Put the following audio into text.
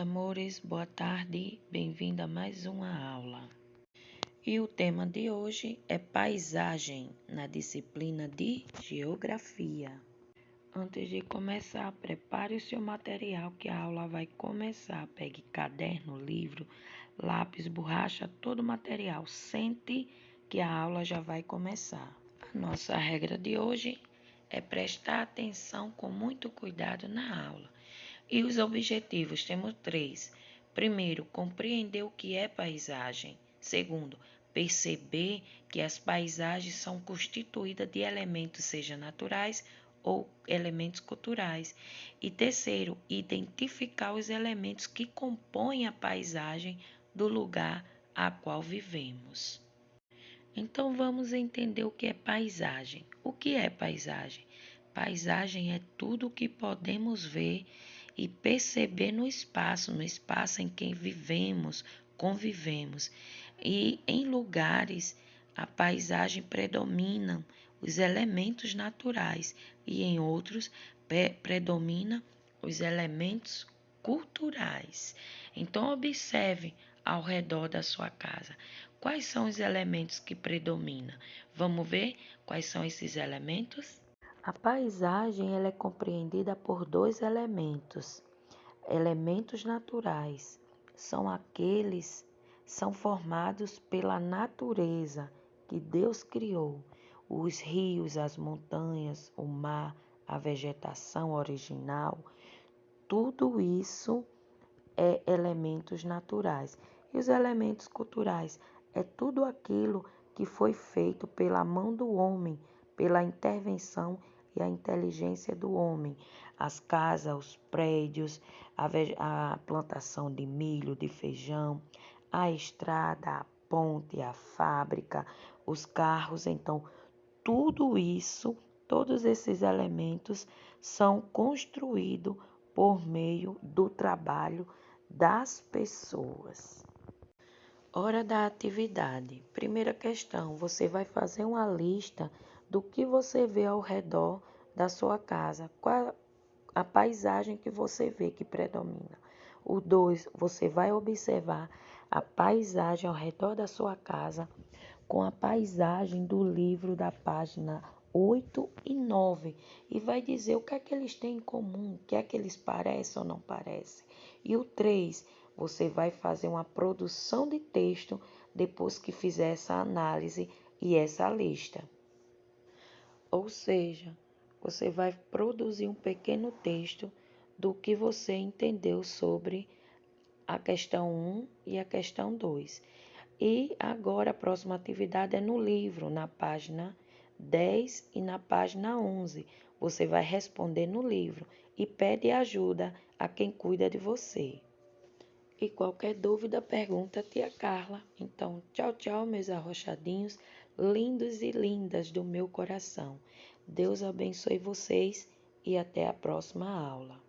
amores, boa tarde, bem-vindo a mais uma aula. E o tema de hoje é paisagem na disciplina de Geografia. Antes de começar, prepare o seu material que a aula vai começar. Pegue caderno, livro, lápis, borracha, todo o material. Sente que a aula já vai começar. A nossa regra de hoje é prestar atenção com muito cuidado na aula. E os objetivos, temos 3. Primeiro, compreender o que é paisagem. Segundo, perceber que as paisagens são constituídas de elementos, seja naturais ou elementos culturais. E terceiro, identificar os elementos que compõem a paisagem do lugar a qual vivemos. Então vamos entender o que é paisagem. O que é paisagem? Paisagem é tudo o que podemos ver e perceber no espaço em que vivemos, convivemos. E em lugares, a paisagem predomina os elementos naturais e em outros predomina os elementos culturais. Então observe ao redor da sua casa. Quais são os elementos que predominam? Vamos ver quais são esses elementos? A paisagem ela é compreendida por 2 elementos. Elementos naturais são formados pela natureza que Deus criou. Os rios, as montanhas, o mar, a vegetação original, tudo isso é elementos naturais. E os elementos culturais é tudo aquilo que foi feito pela mão do homem, pela intervenção e a inteligência do homem. As casas, os prédios, a plantação de milho, de feijão, a estrada, a ponte, a fábrica, os carros. Então, tudo isso, todos esses elementos são construídos por meio do trabalho das pessoas. Hora da atividade. Primeira questão, você vai fazer uma lista do que você vê ao redor da sua casa. Qual a paisagem que você vê que predomina. O 2, você vai observar a paisagem ao redor da sua casa com a paisagem do livro da página 8 e 9 e vai dizer o que é que eles têm em comum, o que é que eles parecem ou não parecem. E o 3, você vai fazer uma produção de texto depois que fizer essa análise e essa lista. Ou seja, você vai produzir um pequeno texto do que você entendeu sobre a questão 1 e a questão 2. E agora a próxima atividade é no livro, na página 10 e na página 11. Você vai responder no livro e pede ajuda a quem cuida de você. E qualquer dúvida, pergunta a tia Carla. Então, tchau, tchau, meus arrochadinhos, lindos e lindas do meu coração. Deus abençoe vocês e até a próxima aula.